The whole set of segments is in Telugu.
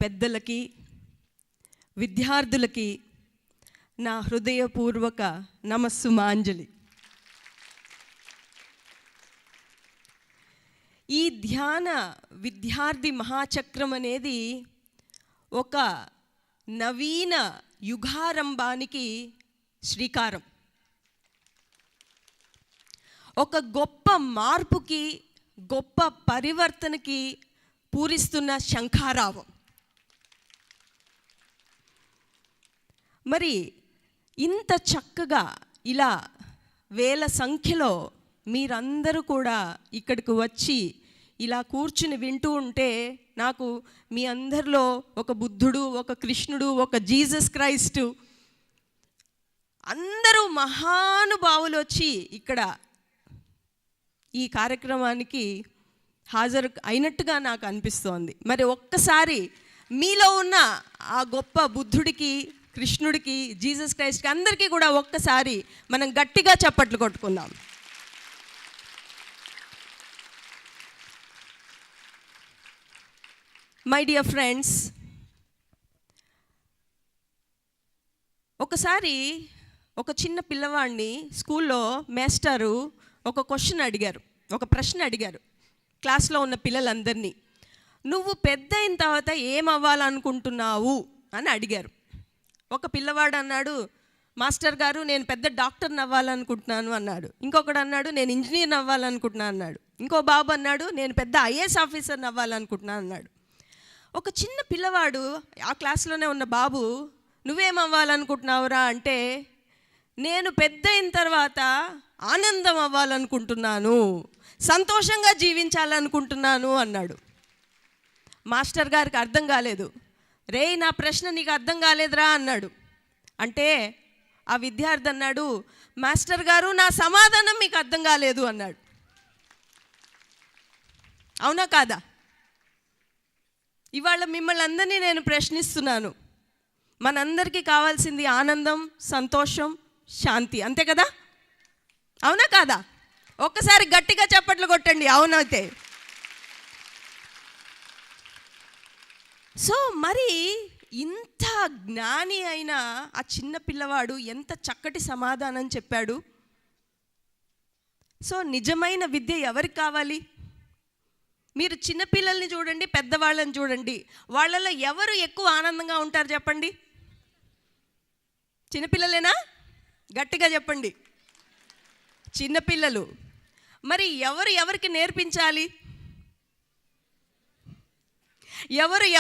పెద్దలకి, విద్యార్థులకి నా హృదయపూర్వక నమస్సుమాంజలి. ఈ ధ్యాన విద్యార్థి మహాచక్రం అనేది ఒక నవీన యుగారంభానికి శ్రీకారం, ఒక గొప్ప మార్పుకి, గొప్ప పరివర్తనకి పూరిస్తున్న శంఖారావం. మరి ఇంత చక్కగా ఇలా వేల సంఖ్యలో మీరందరూ కూడా ఇక్కడికి వచ్చి ఇలా కూర్చుని వింటూ ఉంటే నాకు మీ అందరిలో ఒక బుద్ధుడు, ఒక కృష్ణుడు, ఒక జీసస్ క్రైస్టు అందరూ మహానుభావులు వచ్చి ఇక్కడ ఈ కార్యక్రమానికి హాజరు అయినట్టుగా నాకు అనిపిస్తోంది. మరి ఒక్కసారి మీలో ఉన్న ఆ గొప్ప బుద్ధుడికి, కృష్ణుడికి, జీసస్ క్రైస్ట్కి అందరికీ కూడా ఒక్కసారి మనం గట్టిగా చప్పట్లు కొట్టుకుందాం. మై డియర్ ఫ్రెండ్స్, ఒకసారి ఒక చిన్న పిల్లవాడిని స్కూల్లో మేస్టారు ఒక ప్రశ్న అడిగారు క్లాస్లో ఉన్న పిల్లలందరినీ. నువ్వు పెద్ద అయిన తర్వాత ఏమవ్వాలనుకుంటున్నావు అని అడిగారు. ఒక పిల్లవాడు అన్నాడు, మాస్టర్ గారు నేను పెద్ద డాక్టర్ని అవ్వాలనుకుంటున్నాను అన్నాడు. ఇంకొకడు అన్నాడు, నేను ఇంజనీర్ని అవ్వాలనుకుంటున్నాను అన్నాడు. ఇంకో బాబు అన్నాడు, నేను పెద్ద ఐఏఎస్ ఆఫీసర్ని అవ్వాలనుకుంటున్నాను అన్నాడు. ఒక చిన్న పిల్లవాడు, ఆ క్లాస్లోనే ఉన్న బాబు, నువ్వేమవ్వాలనుకుంటున్నావురా అంటే, నేను పెద్ద అయిన తర్వాత ఆనందం అవ్వాలనుకుంటున్నాను, సంతోషంగా జీవించాలనుకుంటున్నాను అన్నాడు. మాస్టర్ గారికి అర్థం కాలేదు. రే, నా ప్రశ్న నీకు అర్థం కాలేదురా అన్నాడు. అంటే ఆ విద్యార్థి అన్నాడు, మాస్టర్ గారు నా సమాధానం మీకు అర్థం కాలేదు అన్నాడు. అవునా కాదా? ఇవాళ మిమ్మల్ని అందరినీ నేను ప్రశ్నిస్తున్నాను. మనందరికీ కావాల్సింది ఆనందం, సంతోషం, శాంతి, అంతే కదా? అవునా కాదా? ఒక్కసారి గట్టిగా చప్పట్లు కొట్టండి అవునైతే. సో మరి ఇంత జ్ఞాని అయిన ఆ చిన్న పిల్లవాడు ఎంత చక్కటి సమాధానం చెప్పాడు. సో నిజమైన విద్య ఎవరికి కావాలి? మీరు చిన్నపిల్లల్ని చూడండి, పెద్దవాళ్ళని చూడండి, వాళ్ళలో ఎవరు ఎక్కువ ఆనందంగా ఉంటారు చెప్పండి? చిన్నపిల్లలేనా? గట్టిగా చెప్పండి. చిన్నపిల్లలు. మరి ఎవరికి నేర్పించాలి?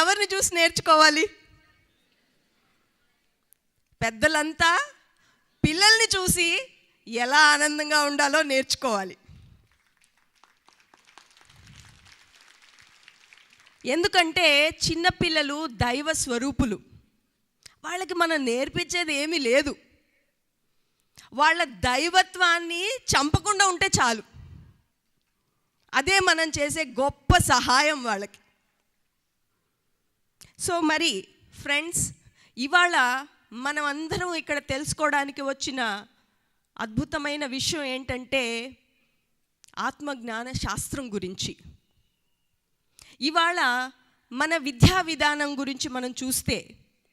ఎవరిని చూసి నేర్చుకోవాలి? పెద్దలంతా పిల్లల్ని చూసి ఎలా ఆనందంగా ఉండాలో నేర్చుకోవాలి. ఎందుకంటే చిన్నపిల్లలు దైవ స్వరూపులు. వాళ్ళకి మనం నేర్పించేది ఏమీ లేదు. వాళ్ళ దైవత్వాన్ని చంపకుండా ఉంటే చాలు. అదే మనం చేసే గొప్ప సహాయం వాళ్ళకి. సో మరి ఫ్రెండ్స్, ఇవాళ మనం అందరం ఇక్కడ తెలుసుకోవడానికి వచ్చిన అద్భుతమైన విషయం ఏంటంటే ఆత్మజ్ఞాన శాస్త్రం గురించి. ఇవాళ మన విద్యా విధానం గురించి మనం చూస్తే,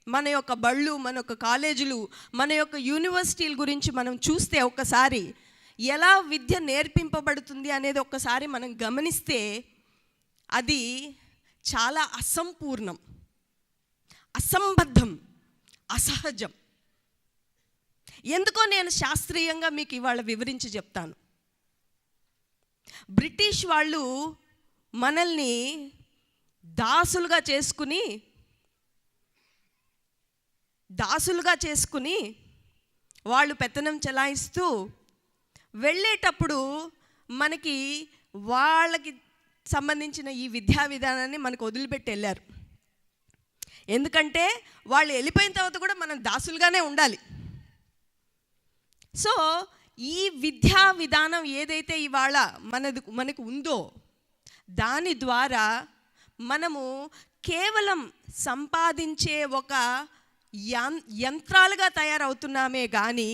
మన యొక్క బళ్ళు, మన యొక్క కాలేజీలు, మన యొక్క యూనివర్సిటీల గురించి మనం చూస్తే, ఒక్కసారి ఎలా విద్య నేర్పింపబడుతుంది అనేది ఒక్కసారి మనం గమనిస్తే అది చాలా అసంపూర్ణం, అసంబద్ధం, అసహజం. ఎందుకో నేను శాస్త్రీయంగా మీకు ఇవాళ వివరించి చెప్తాను. బ్రిటిష్ వాళ్ళు మనల్ని దాసులుగా చేసుకుని వాళ్ళు పెత్తనం చెలాయిస్తూ వెళ్ళేటప్పుడు మనకి వాళ్ళకి సంబంధించిన ఈ విద్యా విధానాన్ని మనకు వదిలిపెట్టి వెళ్ళారు. ఎందుకంటే వాళ్ళు వెళ్ళిపోయిన తర్వాత కూడా మనం దాసులుగానే ఉండాలి. సో ఈ విద్యా విధానం ఏదైతే ఇవాళ మనకు ఉందో దాని ద్వారా మనము కేవలం సంపాదించే ఒక యంత్రాలుగా తయారవుతున్నామే కానీ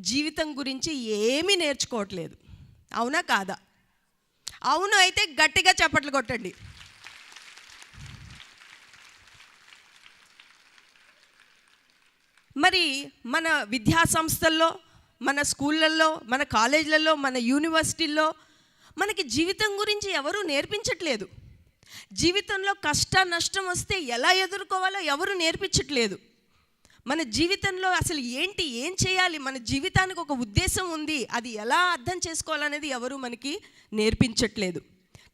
జీవితం గురించి ఏమీ నేర్చుకోవట్లేదు. అవునా కాదా? అవును అయితే గట్టిగా చప్పట్లు కొట్టండి. మరి మన విద్యా సంస్థల్లో, మన స్కూళ్ళల్లో, మన కాలేజీలలో, మన యూనివర్సిటీల్లో మనకి జీవితం గురించి ఎవరూ నేర్పించట్లేదు. జీవితంలో కష్ట నష్టం వస్తే ఎలా ఎదుర్కోవాలో ఎవరు నేర్పించట్లేదు. మన జీవితంలో అసలు ఏంటి, ఏం చేయాలి, మన జీవితానికి ఒక ఉద్దేశం ఉంది, అది ఎలా అర్థం చేసుకోవాలనేది ఎవరు మనకి నేర్పించట్లేదు.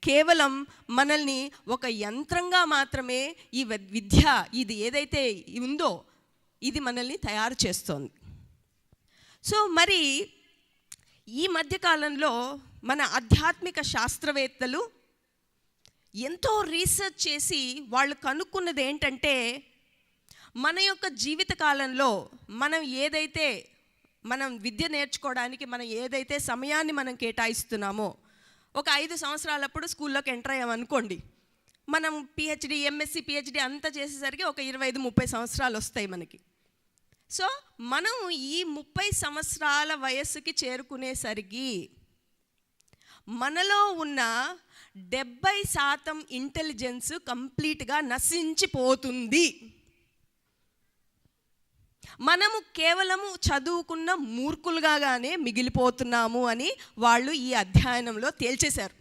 కేవలం మనల్ని ఒక యంత్రంగా మాత్రమే ఈ విద్య, ఇది ఏదైతే ఉందో ఇది మనల్ని తయారు చేస్తోంది. సో మరి ఈ మధ్యకాలంలో మన ఆధ్యాత్మిక శాస్త్రవేత్తలు ఎంతో రీసెర్చ్ చేసి వాళ్ళు కనుక్కున్నది ఏంటంటే, మన యొక్క జీవిత కాలంలో మనం విద్య నేర్చుకోవడానికి మనం ఏదైతే సమయాన్ని మనం కేటాయిస్తున్నామో, ఒక 5 సంవత్సరాలప్పుడు స్కూల్లోకి ఎంటర్ అయ్యామనుకోండి, మనం పిహెచ్డి, ఎంఎస్సి, పిహెచ్డి అంతా చేసేసరికి ఒక 25-30 సంవత్సరాలు వస్తాయి మనకి. సో మనం ఈ 30 సంవత్సరాల వయస్సుకి చేరుకునేసరికి మనలో ఉన్న 70% ఇంటెలిజెన్స్ కంప్లీట్గా నశించిపోతుంది. మనము కేవలము చదువుకున్న మూర్ఖులుగానే మిగిలిపోతున్నాము అని వాళ్ళు ఈ అధ్యయనంలో తేల్చేశారు.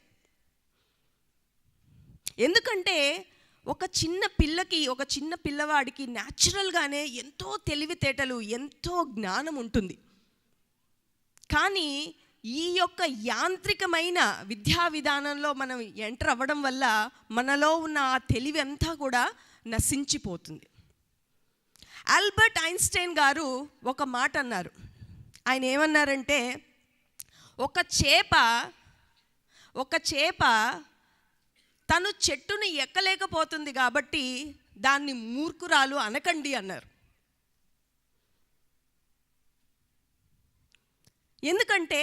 ఎందుకంటే ఒక చిన్న పిల్లవాడికి న్యాచురల్గానే ఎంతో తెలివితేటలు, ఎంతో జ్ఞానం ఉంటుంది. కానీ ఈ యొక్క యాంత్రికమైన విద్యా విధానంలో మనం ఎంటర్ అవ్వడం వల్ల మనలో ఉన్న ఆ తెలివి అంతా కూడా నశించిపోతుంది. ఆల్బర్ట్ ఐన్స్టైన్ గారు ఒక మాట అన్నారు. ఆయన ఏమన్నారంటే, ఒక చేప తను చెట్టును ఎక్కలేకపోతుంది కాబట్టి దాన్ని మూర్ఖురాలు అనకండి అన్నారు. ఎందుకంటే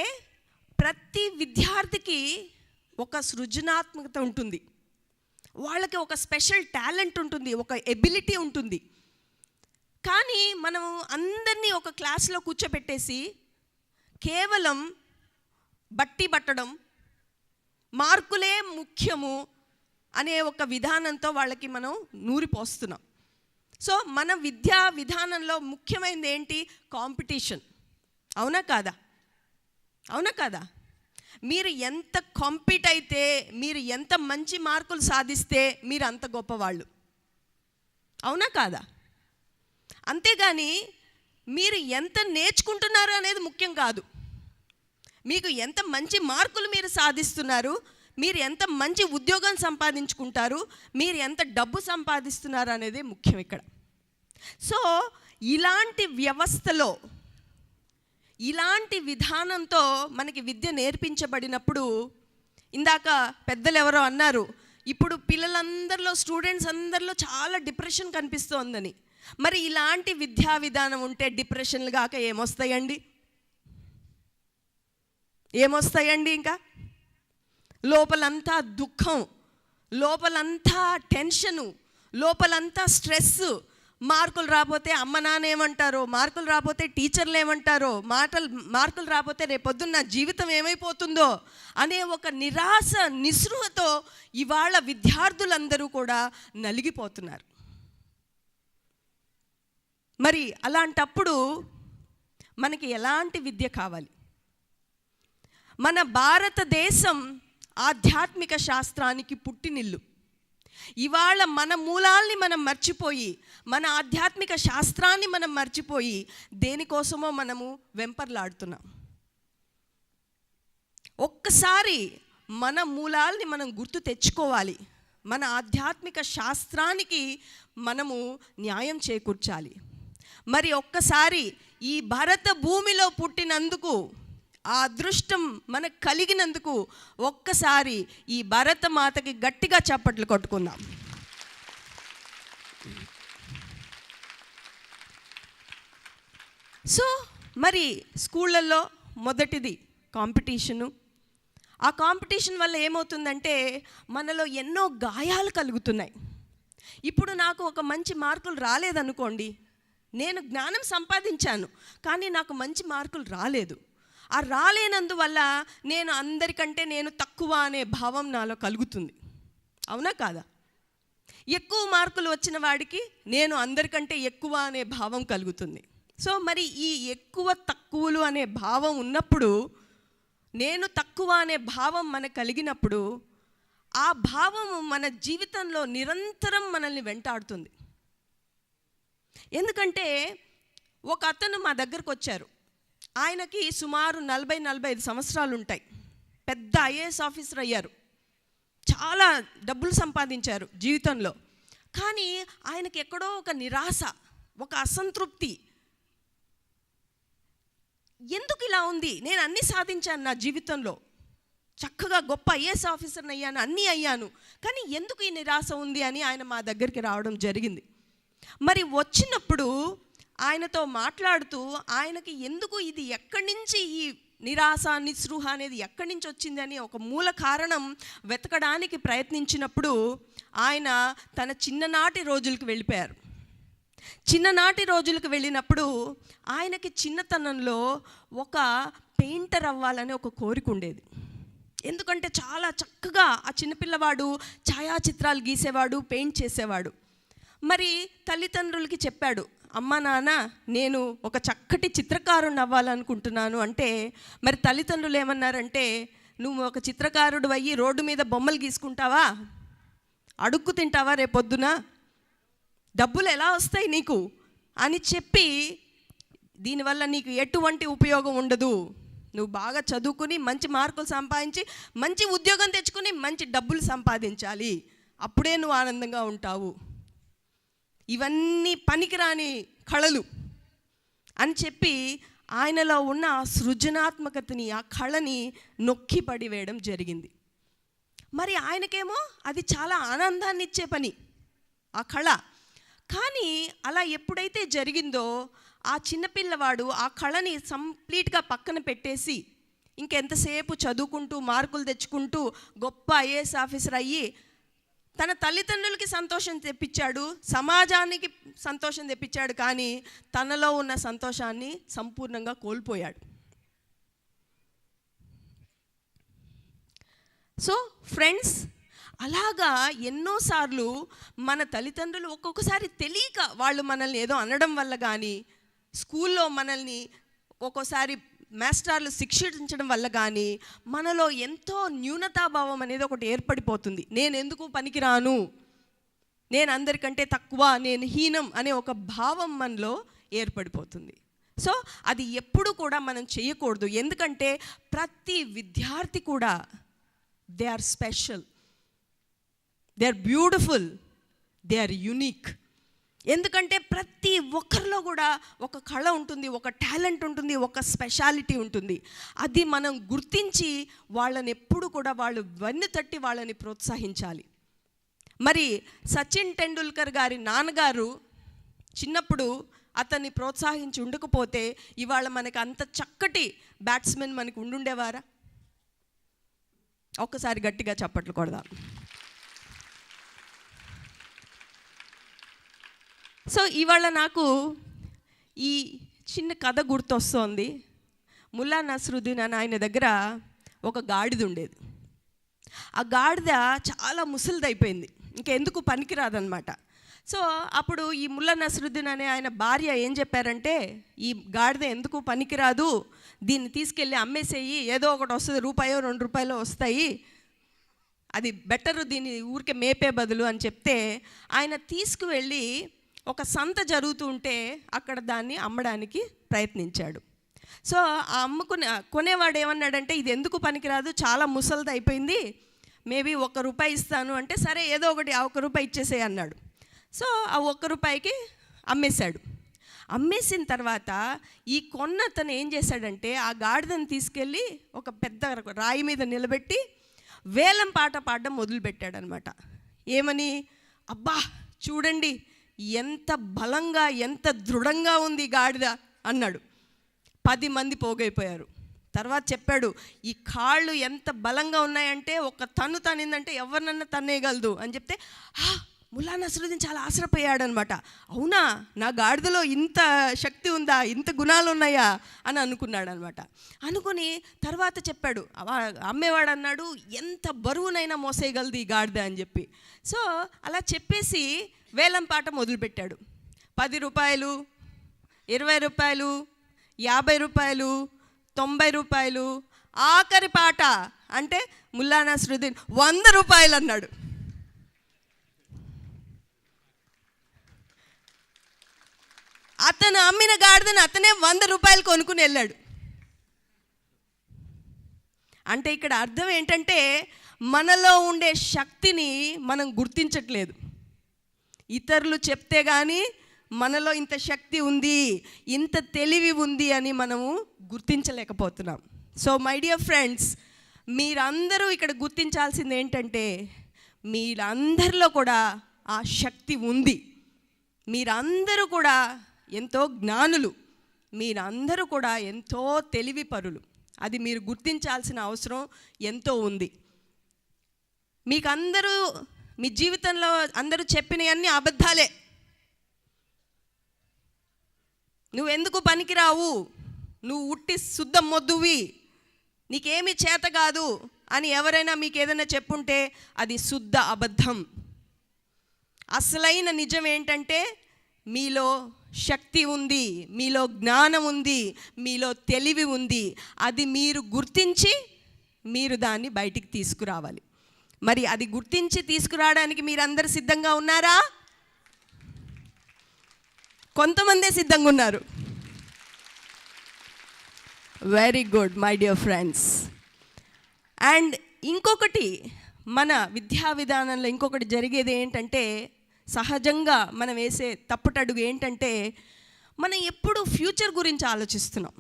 ప్రతి విద్యార్థికి ఒక సృజనాత్మకత ఉంటుంది, వాళ్ళకి ఒక స్పెషల్ టాలెంట్ ఉంటుంది, ఒక ఎబిలిటీ ఉంటుంది. కానీ మనం అందరినీ ఒక క్లాస్లో కూర్చోబెట్టేసి కేవలం బట్టి పట్టడం, మార్కులే ముఖ్యము అనే ఒక విధానంతో వాళ్ళకి మనం నూరిపోస్తున్నాం. సో మన విద్యా విధానంలో ముఖ్యమైనది ఏంటి? కాంపిటీషన్. అవునా కాదా? మీరు ఎంత కాంపీట్ అయితే, మీరు ఎంత మంచి మార్కులు సాధిస్తే మీరు అంత గొప్పవాళ్ళు. అవునా కాదా? అంతేగాని మీరు ఎంత నేర్చుకుంటున్నారు అనేది ముఖ్యం కాదు. మీకు ఎంత మంచి మార్కులు మీరు సాధిస్తున్నారు, మీరు ఎంత మంచి ఉద్యోగం సంపాదించుకుంటారు, మీరు ఎంత డబ్బు సంపాదిస్తున్నారు అనేది ముఖ్యం ఇక్కడ. సో ఇలాంటి వ్యవస్థలో, ఇలాంటి విధానంతో మనకి విద్య నేర్పించబడినప్పుడు, ఇందాక పెద్దలు ఎవరో అన్నారు, ఇప్పుడు పిల్లలందరిలో, స్టూడెంట్స్ అందరిలో చాలా డిప్రెషన్ కనిపిస్తోందని. మరి ఇలాంటి విద్యా విధానం ఉంటే డిప్రెషన్లు కాక ఏమొస్తాయండి? ఇంకా లోపలంతా దుఃఖం, లోపలంతా టెన్షను, లోపలంతా స్ట్రెస్. మార్కులు రాకపోతే అమ్మ నాన్న ఏమంటారో, మార్కులు రాకపోతే టీచర్లు ఏమంటారో, మార్కులు రాకపోతే రేపొద్దున్న జీవితం ఏమైపోతుందో అనే ఒక నిరాశ, నిస్పృహతో ఇవాళ విద్యార్థులందరూ కూడా నలిగిపోతున్నారు. మరి అలాంటప్పుడు మనకి ఎలాంటి విద్య కావాలి? మన భారతదేశం ఆధ్యాత్మిక శాస్త్రానికి పుట్టినిల్లు. ఇవాళ మన మూలాల్ని మనం మర్చిపోయి, మన ఆధ్యాత్మిక శాస్త్రాన్ని మనం మర్చిపోయి దేనికోసమో మనము వెంపర్లాడుతున్నాం. ఒక్కసారి మన మూలాల్ని మనం గుర్తు తెచ్చుకోవాలి. మన ఆధ్యాత్మిక శాస్త్రానికి మనము న్యాయం చేకూర్చాలి. మరి ఒక్కసారి ఈ భారత భూమిలో పుట్టినందుకు, ఆ అదృష్టం మనకు కలిగినందుకు ఒక్కసారి ఈ భారతమాతకి గట్టిగా చప్పట్లు కొట్టుకుందాం. సో మరి స్కూళ్ళల్లో మొదటిది కాంపిటీషను. ఆ కాంపిటీషన్ వల్ల ఏమవుతుందంటే మనలో ఎన్నో గాయాలు కలుగుతున్నాయి. ఇప్పుడు నాకు ఒక మంచి మార్కులు రాలేదనుకోండి, నేను జ్ఞానం సంపాదించాను కానీ నాకు మంచి మార్కులు రాలేదు. ఆ రాలేనందువల్ల నేను తక్కువ అనే భావం నాలో కలుగుతుంది. అవునా కాదా? ఎక్కువ మార్కులు వచ్చిన వాడికి నేను అందరికంటే ఎక్కువ అనే భావం కలుగుతుంది. సో మరి ఈ ఎక్కువ తక్కువలు అనే భావం ఉన్నప్పుడు, నేను తక్కువ అనే భావం మనకు కలిగినప్పుడు, ఆ భావము మన జీవితంలో నిరంతరం మనల్ని వెంటాడుతుంది. ఎందుకంటే ఒక అతను మా దగ్గరకు వచ్చారు. ఆయనకి సుమారు 40-45 సంవత్సరాలు ఉంటాయి. పెద్ద ఐఏఎస్ ఆఫీసర్ అయ్యారు, చాలా డబ్బులు సంపాదించారు జీవితంలో. కానీ ఆయనకి ఎక్కడో ఒక నిరాశ, ఒక అసంతృప్తి. ఎందుకు ఇలా ఉంది? నేను అన్నీ సాధించాను నా జీవితంలో, చక్కగా గొప్ప ఐఏఎస్ ఆఫీసర్ని అయ్యాను, అన్నీ అయ్యాను, కానీ ఎందుకు ఈ నిరాశ ఉంది అని ఆయన మా దగ్గరికి రావడం జరిగింది. మరి వచ్చినప్పుడు ఆయనతో మాట్లాడుతూ, ఆయనకి ఎందుకు ఇది ఎక్కడి నుంచి, ఈ నిరాశ నిస్పృహ అనేది ఎక్కడి నుంచి వచ్చిందని ఒక మూల కారణం వెతకడానికి ప్రయత్నించినప్పుడు ఆయన తన చిన్ననాటి రోజులకు వెళ్ళిపోయారు. చిన్ననాటి రోజులకు వెళ్ళినప్పుడు ఆయనకి చిన్నతనంలో ఒక పెయింటర్ అవ్వాలని ఒక కోరిక ఉండేది. ఎందుకంటే చాలా చక్కగా ఆ చిన్నపిల్లవాడు ఛాయాచిత్రాలు గీసేవాడు, పెయింట్ చేసేవాడు. మరి తల్లిదండ్రులకి చెప్పాడు, అమ్మ నాన్న నేను ఒక చక్కటి చిత్రకారుని అవ్వాలనుకుంటున్నాను అంటే, మరి తల్లిదండ్రులు ఏమన్నారంటే, నువ్వు ఒక చిత్రకారుడు అయ్యి రోడ్డు మీద బొమ్మలు గీసుకుంటావా, అడుక్కు తింటావా, రేపొద్దున డబ్బులు ఎలా వస్తాయి నీకు అని చెప్పి, దీనివల్ల నీకు ఎటువంటి ఉపయోగం ఉండదు, నువ్వు బాగా చదువుకుని మంచి మార్కులు సంపాదించి మంచి ఉద్యోగం తెచ్చుకుని మంచి డబ్బులు సంపాదించాలి, అప్పుడే నువ్వు ఆనందంగా ఉంటావు, ఇవన్నీ పనికిరాని కళలు అని చెప్పి ఆయనలో ఉన్న ఆ సృజనాత్మకతని, ఆ కళని నొక్కి పడివేయడం జరిగింది. మరి ఆయనకేమో అది చాలా ఆనందాన్ని ఇచ్చే పని ఆ కళ. కానీ అలా ఎప్పుడైతే జరిగిందో ఆ చిన్నపిల్లవాడు ఆ కళని కంప్లీట్గా పక్కన పెట్టేసి ఇంకెంతసేపు చదువుకుంటూ మార్కులు తెచ్చుకుంటూ గొప్ప ఐఏఎస్ ఆఫీసర్ అయ్యి తన తల్లిదండ్రులకి సంతోషం తెప్పించాడు, సమాజానికి సంతోషం తెప్పించాడు, కానీ తనలో ఉన్న సంతోషాన్ని సంపూర్ణంగా కోల్పోయాడు. సో ఫ్రెండ్స్, అలాగా ఎన్నోసార్లు మన తల్లిదండ్రులు ఒక్కొక్కసారి తెలియక వాళ్ళు మనల్ని ఏదో అనడం వల్ల కానీ, స్కూల్లో మనల్ని ఒక్కోసారి మాస్టర్లు శిక్షించడం వల్ల కానీ మనలో ఎంతో న్యూనతాభావం అనేది ఒకటి ఏర్పడిపోతుంది. నేను ఎందుకు పనికిరాను, నేను అందరికంటే తక్కువ, నేను హీనం అనే ఒక భావం మనలో ఏర్పడిపోతుంది. సో అది ఎప్పుడు కూడా మనం చేయకూడదు. ఎందుకంటే ప్రతి విద్యార్థి కూడా they are special, they are beautiful, they are unique. ఎందుకంటే ప్రతి ఒక్కరిలో కూడా ఒక కళ ఉంటుంది, ఒక టాలెంట్ ఉంటుంది, ఒక స్పెషాలిటీ ఉంటుంది. అది మనం గుర్తించి వాళ్ళని ఎప్పుడు కూడా వాళ్ళు వెన్ను తట్టి వాళ్ళని ప్రోత్సహించాలి. మరి సచిన్ టెండూల్కర్ గారి నాన్నగారు చిన్నప్పుడు అతన్ని ప్రోత్సహించి ఉండకపోతే ఇవాళ మనకు అంత చక్కటి బ్యాట్స్మెన్ మనకు ఉండుండేవారా? ఒక్కసారి గట్టిగా చప్పట్లు కొడదాం. సో ఇవాళ నాకు ఈ చిన్న కథ గుర్తొస్తోంది. ముల్లా నస్రుద్దీన్ అని ఆయన దగ్గర ఒక గాడిద ఉండేది. ఆ గాడిద చాలా ముసలిదైపోయింది, ఇంకెందుకు పనికిరాదనమాట. సో అప్పుడు ఈ ముల్లా నస్రుద్దీన్ అనే ఆయన భార్య ఏం చెప్పారంటే, ఈ గాడిద ఎందుకు పనికిరాదు, దీన్ని తీసుకెళ్ళి అమ్మేసేయి, ఏదో ఒకటి వస్తుంది, ₹1-2 వస్తాయి, అది బెటరు దీన్ని ఊరికే మేపే బదులు అని చెప్తే, ఆయన తీసుకువెళ్ళి ఒక సంత జరుగుతూ ఉంటే అక్కడ దాన్ని అమ్మడానికి ప్రయత్నించాడు. సో ఆ కొనేవాడు ఏమన్నాడంటే, ఇది ఎందుకు పనికిరాదు, చాలా ముసలిది అయిపోయింది, మేబీ ₹1 ఇస్తాను అంటే, సరే ఏదో ఒకటి ఆ ₹1 ఇచ్చేసే అన్నాడు. సో ఆ ₹1కి అమ్మేశాడు. అమ్మేసిన తర్వాత ఈ కొన్నతను ఏం చేశాడంటే, ఆ గాడిదని తీసుకెళ్ళి ఒక పెద్ద రాయి మీద నిలబెట్టి వేలం పాట పాడడం మొదలుపెట్టాడనమాట. ఏమని, అబ్బా చూడండి ఎంత బలంగా ఎంత దృఢంగా ఉంది గాడిద అన్నాడు. 10 మంది పోగైపోయారు. తర్వాత చెప్పాడు, ఈ కాళ్ళు ఎంత బలంగా ఉన్నాయంటే ఒక తన్ను తనిందంటే ఎవరినన్నా తన్నేయగలదు అని చెప్తే ముల్లా నస్రుద్దీన్ చాలా ఆశ్చర్యపోయాడనమాట. అవునా, నా గాడిదలో ఇంత శక్తి ఉందా, ఇంత గుణాలు ఉన్నాయా అని అనుకున్నాడు అనమాట. అనుకుని తర్వాత చెప్పాడు, అమ్మేవాడు అన్నాడు, ఎంత బరువునైనా మోసేయగలదు ఈ గాడిద అని చెప్పి. సో అలా చెప్పేసి వేలం పాట మొదలుపెట్టాడు. ₹10, రూపాయలు, 50 రూపాయలు, 90 రూపాయలు, ఆఖరి పాట అంటే ముల్లా నస్రుద్దీన్ 100 రూపాయలు అన్నాడు. అతను అమ్మిన గాడిదని అతనే 100 రూపాయలు కొనుక్కుని వెళ్ళాడు. అంటే ఇక్కడ అర్థం ఏంటంటే మనలో ఉండే శక్తిని మనం గుర్తించట్లేదు. ఇతరులు చెప్తే కానీ మనలో ఇంత శక్తి ఉంది, ఇంత తెలివి ఉంది అని మనము గుర్తించలేకపోతున్నాం. సో మై డియర్ ఫ్రెండ్స్, మీరందరూ ఇక్కడ గుర్తించాల్సింది ఏంటంటే మీరందరిలో కూడా ఆ శక్తి ఉంది. మీరందరూ కూడా ఎంతో జ్ఞానులు, మీరందరూ కూడా ఎంతో తెలివి పరులు. అది మీరు గుర్తించాల్సిన అవసరం ఎంతో ఉంది. మీకు అందరూ మీ జీవితంలో అందరూ చెప్పినవన్నీ అబద్ధాలే. నువ్వెందుకు పనికిరావు, నువ్వు ఉట్టి శుద్ధ మొద్దువి, నీకేమీ చేత కాదు అని ఎవరైనా మీకు ఏదైనా చెప్పుంటే అది శుద్ధ అబద్ధం. అసలైన నిజం ఏంటంటే మీలో శక్తి ఉంది, మీలో జ్ఞానం ఉంది, మీలో తెలివి ఉంది. అది మీరు గుర్తించి మీరు దాన్ని బయటికి తీసుకురావాలి. మరి అది గుర్తించి తీసుకురావడానికి మీరందరూ సిద్ధంగా ఉన్నారా? కొంతమందే సిద్ధంగా ఉన్నారు. Very good my dear friends. And ఇంకొకటి, మన విద్యా విధానంలో ఇంకొకటి జరిగేది ఏంటంటే, సహజంగా మనం వేసే తప్పుటడుగు ఏంటంటే మనం ఎప్పుడు ఫ్యూచర్ గురించి ఆలోచిస్తున్నాం.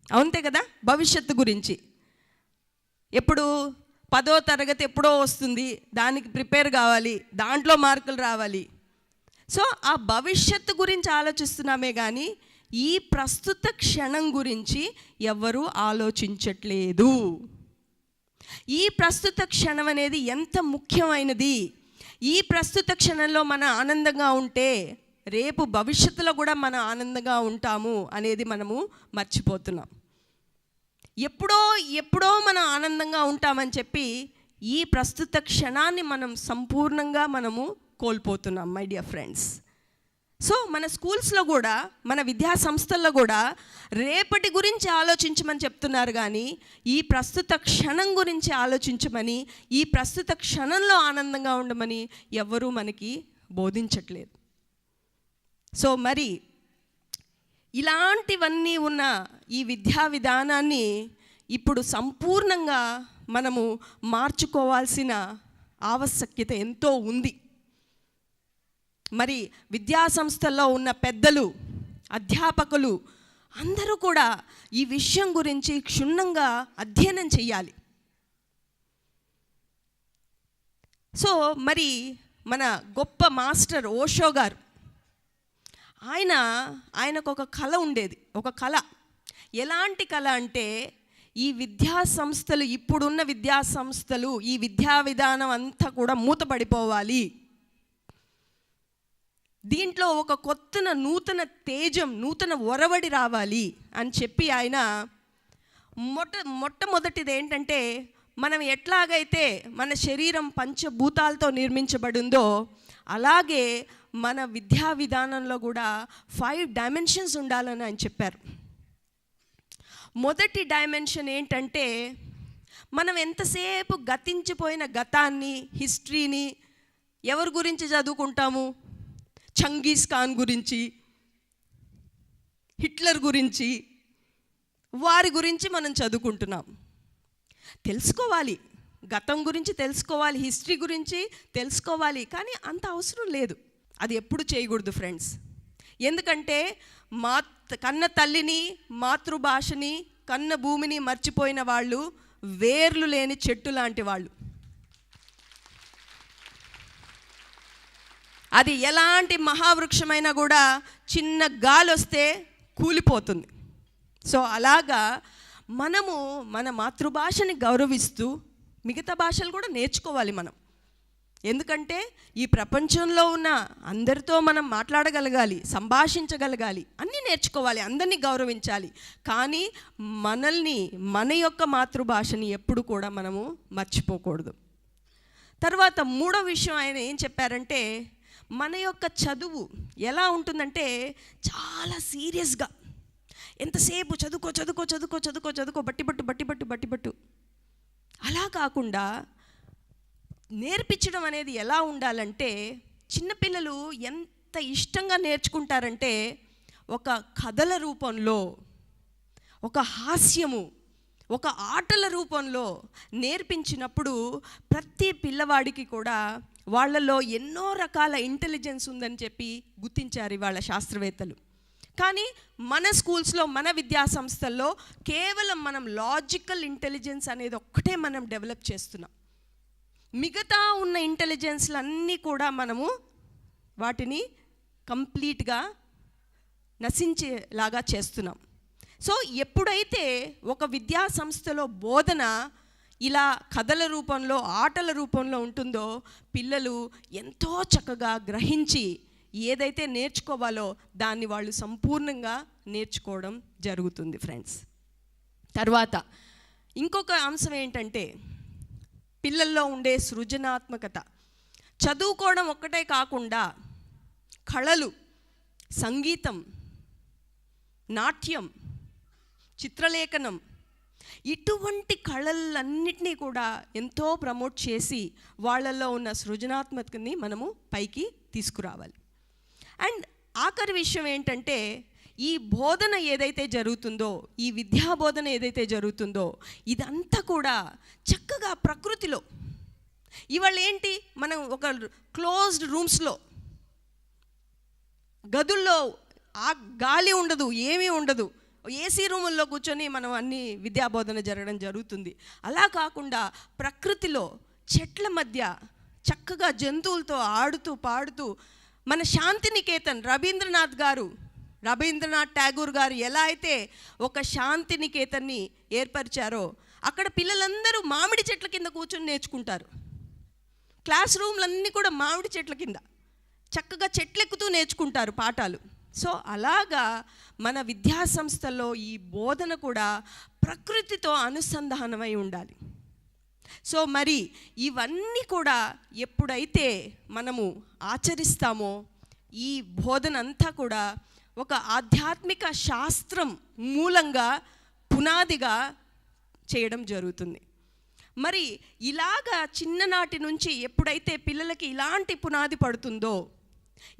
అవునంతే కదా, భవిష్యత్తు గురించి. ఎప్పుడు 10వ తరగతి ఎప్పుడో వస్తుంది, దానికి ప్రిపేర్ కావాలి, దాంట్లో మార్కులు రావాలి. సో ఆ భవిష్యత్తు గురించి ఆలోచిస్తున్నామే కానీ ఈ ప్రస్తుత క్షణం గురించి ఎవ్వరూ ఆలోచించట్లేదు. ఈ ప్రస్తుత క్షణం అనేది ఎంత ముఖ్యమైనది. ఈ ప్రస్తుత క్షణంలో మనం ఆనందంగా ఉంటే రేపు భవిష్యత్తులో కూడా మనం ఆనందంగా ఉంటాము అనేది మనము మర్చిపోతున్నాం. ఎప్పుడో మనం ఆనందంగా ఉంటామని చెప్పి ఈ ప్రస్తుత క్షణాన్ని మనం సంపూర్ణంగా మనము కోల్పోతున్నాం మై డియర్ ఫ్రెండ్స్. సో మన స్కూల్స్లో కూడా, మన విద్యా సంస్థల్లో కూడా రేపటి గురించి ఆలోచించమని చెప్తున్నారు కానీ ఈ ప్రస్తుత క్షణం గురించి ఆలోచించమని, ఈ ప్రస్తుత క్షణంలో ఆనందంగా ఉండమని ఎవ్వరూ మనకి బోధించట్లేదు. సో మరి ఇలాంటివన్నీ ఉన్న ఈ విద్యా విధానాన్ని ఇప్పుడు సంపూర్ణంగా మనము మార్చుకోవాల్సిన ఆవశ్యకత ఎంతో ఉంది. మరి విద్యా సంస్థల్లో ఉన్న పెద్దలు, అధ్యాపకులు అందరూ కూడా ఈ విషయం గురించి క్షుణ్ణంగా అధ్యయనం చేయాలి. మరి మన గొప్ప మాస్టర్ ఓషో గారు, ఆయనకు ఒక కళ ఉండేది. ఒక కళ, ఎలాంటి కళ అంటే ఈ విద్యా సంస్థలు, ఇప్పుడున్న విద్యా సంస్థలు, ఈ విద్యా విధానం అంతా కూడా మూతపడిపోవాలి, దీంట్లో ఒక నూతన తేజం, నూతన ఒరవడి రావాలి అని చెప్పి ఆయన మొట్టమొదటిది ఏంటంటే, మనం ఎట్లాగైతే మన శరీరం పంచభూతాలతో నిర్మించబడిందో అలాగే మన విద్యా విధానంలో కూడా 5 డైమెన్షన్స్ ఉండాలని ఆయన చెప్పారు. మొదటి డైమెన్షన్ ఏంటంటే, మనం ఎంతసేపు గతించిపోయిన గతాన్ని, హిస్టరీని ఎవరి గురించి చదువుకుంటాము? చంగీజ్ ఖాన్ గురించి, హిట్లర్ గురించి, వారి గురించి మనం చదువుకుంటున్నాం. తెలుసుకోవాలి, గతం గురించి తెలుసుకోవాలి, హిస్టరీ గురించి తెలుసుకోవాలి, కానీ అంత అవసరం లేదు. అది ఎప్పుడు చేయకూడదు ఫ్రెండ్స్. ఎందుకంటే కన్న తల్లిని, మాతృభాషని, కన్న భూమిని మర్చిపోయిన వాళ్ళు వేర్లు లేని చెట్టు లాంటి వాళ్ళు. అది ఎలాంటి మహావృక్షమైనా కూడా చిన్న గాలి వస్తే కూలిపోతుంది. సో అలాగా మనము మన మాతృభాషని గౌరవిస్తూ మిగతా భాషలు కూడా నేర్చుకోవాలి మనం. ఎందుకంటే ఈ ప్రపంచంలో ఉన్న అందరితో మనం మాట్లాడగలగాలి, సంభాషించగలగాలి, అన్నీ నేర్చుకోవాలి, అందరినీ గౌరవించాలి. కానీ మన యొక్క మాతృభాషని ఎప్పుడు కూడా మనము మర్చిపోకూడదు. తర్వాత మూడో విషయం ఆయన ఏం చెప్పారంటే, మన యొక్క చదువు ఎలా ఉంటుందంటే చాలా సీరియస్గా, ఎంతసేపు చదువుకో చదువుకో చదువుకో చదువుకో చదువుకో బట్టిబట్టు అలా కాకుండా నేర్పించడం అనేది ఎలా ఉండాలంటే, చిన్నపిల్లలు ఎంత ఇష్టంగా నేర్చుకుంటారంటే ఒక కథల రూపంలో, ఒక హాస్యము, ఒక ఆటల రూపంలో నేర్పించినప్పుడు ప్రతి పిల్లవాడికి కూడా వాళ్ళలో ఎన్నో రకాల ఇంటెలిజెన్స్ ఉందని చెప్పి గుర్తించారు ఇవాళ శాస్త్రవేత్తలు. కానీ మన స్కూల్స్లో, మన విద్యా సంస్థల్లో కేవలం మనం లాజికల్ ఇంటెలిజెన్స్ అనేది ఒక్కటే మనం డెవలప్ చేస్తున్నాం. మిగతా ఉన్న ఇంటెలిజెన్స్లన్నీ కూడా మనము వాటిని కంప్లీట్గా నశించేలాగా చేస్తున్నాం. సో ఎప్పుడైతే ఒక విద్యా సంస్థలో బోధన ఇలా కథల రూపంలో, ఆటల రూపంలో ఉంటుందో, పిల్లలు ఎంతో చక్కగా గ్రహించి ఏదైతే నేర్చుకోవాలో దాన్ని వాళ్ళు సంపూర్ణంగా నేర్చుకోవడం జరుగుతుంది ఫ్రెండ్స్. తర్వాత ఇంకొక అంశం ఏంటంటే పిల్లల్లో ఉండే సృజనాత్మకత. చదువుకోవడం ఒక్కటే కాకుండా కళలు, సంగీతం, నాట్యం, చిత్రలేఖనం, ఇటువంటి కళలన్నిటినీ కూడా ఎంతో ప్రమోట్ చేసి వాళ్ళల్లో ఉన్న సృజనాత్మకతని మనము పైకి తీసుకురావాలి. అండ్ ఆఖరి విషయం ఏంటంటే, ఈ బోధన ఏదైతే జరుగుతుందో, ఈ విద్యా బోధన ఏదైతే జరుగుతుందో, ఇదంతా కూడా చక్కగా ప్రకృతిలో, ఇవాళ ఏంటి మనం ఒక క్లోజ్డ్ రూమ్స్లో, గదుల్లో ఆ గాలి ఉండదు, ఏమీ ఉండదు, ఏసీ రూముల్లో కూర్చొని మనం అన్ని విద్యాబోధన జరగడం జరుగుతుంది. అలా కాకుండా ప్రకృతిలో, చెట్ల మధ్య చక్కగా జంతువులతో ఆడుతూ పాడుతూ, మన శాంతినికేతన్ రవీంద్రనాథ్ ఠాగూర్ గారు ఎలా అయితే ఒక శాంతినికేతన్ని ఏర్పరిచారో, అక్కడ పిల్లలందరూ మామిడి చెట్ల కింద కూర్చొని నేర్చుకుంటారు. క్లాస్ రూమ్లన్నీ కూడా మామిడి చెట్ల కింద చక్కగా చెట్లెక్కుతూ నేర్చుకుంటారు పాఠాలు. సో అలాగా మన విద్యా సంస్థల్లో ఈ బోధన కూడా ప్రకృతితో అనుసంధానమై ఉండాలి. సో మరి ఇవన్నీ కూడా ఎప్పుడైతే మనము ఆచరిస్తామో, ఈ బోధన అంతా కూడా ఒక ఆధ్యాత్మిక శాస్త్రం మూలంగా, పునాదిగా చేయడం జరుగుతుంది. మరి ఇలాగా చిన్ననాటి నుంచి ఎప్పుడైతే పిల్లలకి ఇలాంటి పునాది పడుతుందో,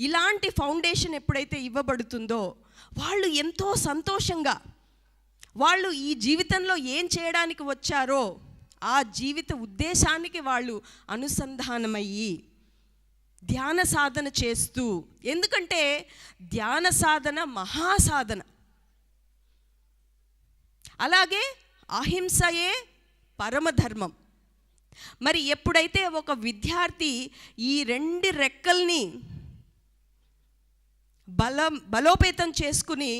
ఇలాంటి ఫౌండేషన్ ఎప్పుడైతే ఇవ్వబడుతుందో, వాళ్ళు ఎంతో సంతోషంగా, వాళ్ళు ఈ జీవితంలో ఏం చేయడానికి వచ్చారో ఆ జీవిత ఉద్దేశానికి వాళ్ళు అనుసంధానమయ్యి ధ్యాన సాధన చేస్తూ, ఎందుకంటే ధ్యాన సాధన మహాసాధన, అలాగే అహింసయే పరమధర్మం. మరి ఎప్పుడైతే ఒక విద్యార్థి ఈ రెండు రెక్కల్ని బలోపేతం చేసుకుని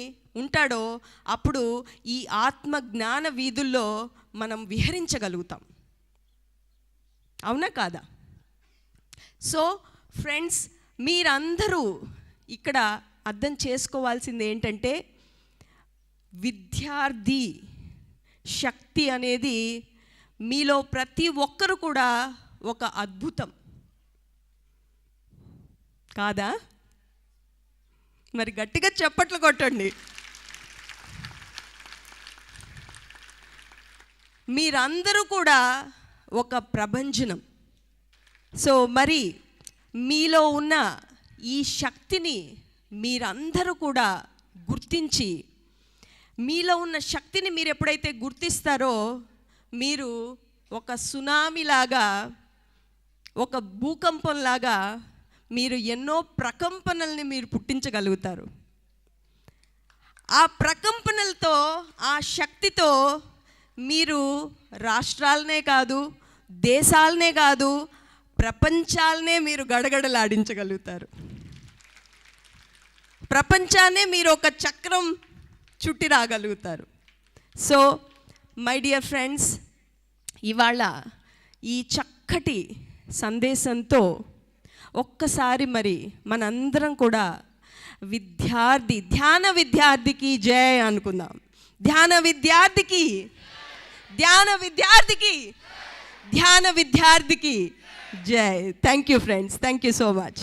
ఉంటాడో, అప్పుడు ఈ ఆత్మ జ్ఞాన వీధుల్లో మనం విహరించగలుగుతాం. అవునా కాదా? సో ఫ్రెండ్స్, మీరందరూ ఇక్కడ అర్థం చేసుకోవాల్సింది ఏంటంటే, విద్యార్థి శక్తి అనేది మీలో ప్రతి ఒక్కరు కూడా ఒక అద్భుతం కాదా? మరి గట్టిగా చప్పట్లు కొట్టండి. మీరందరూ కూడా ఒక ప్రభంజనం. సో మరి మీలో ఉన్న ఈ శక్తిని మీరందరూ కూడా గుర్తించి, మీలో ఉన్న శక్తిని మీరు ఎప్పుడైతే గుర్తిస్తారో, మీరు ఒక సునామీలాగా, ఒక భూకంపంలాగా మీరు ఎన్నో ప్రకంపనల్ని మీరు పుట్టించగలుగుతారు. ఆ ప్రకంపనలతో, ఆ శక్తితో మీరు రాష్ట్రాలనే కాదు, దేశాలనే కాదు, ప్రపంచాలనే మీరు గడగడలాడించగలుగుతారు. ప్రపంచాన్నే మీరు ఒక చక్రం చుట్టి రాగలుగుతారు. సో మై డియర్ ఫ్రెండ్స్, ఇవాళ ఈ చక్కటి సందేశంతో ఒక్కసారి మరి మనందరం కూడా ధ్యాన విద్యార్థికి జయ అనుకుందాం. ధ్యాన విద్యార్థికి, ధ్యాన విద్యార్థికి, ధ్యాన విద్యార్థికి జై. Thank you friends, thank you so much.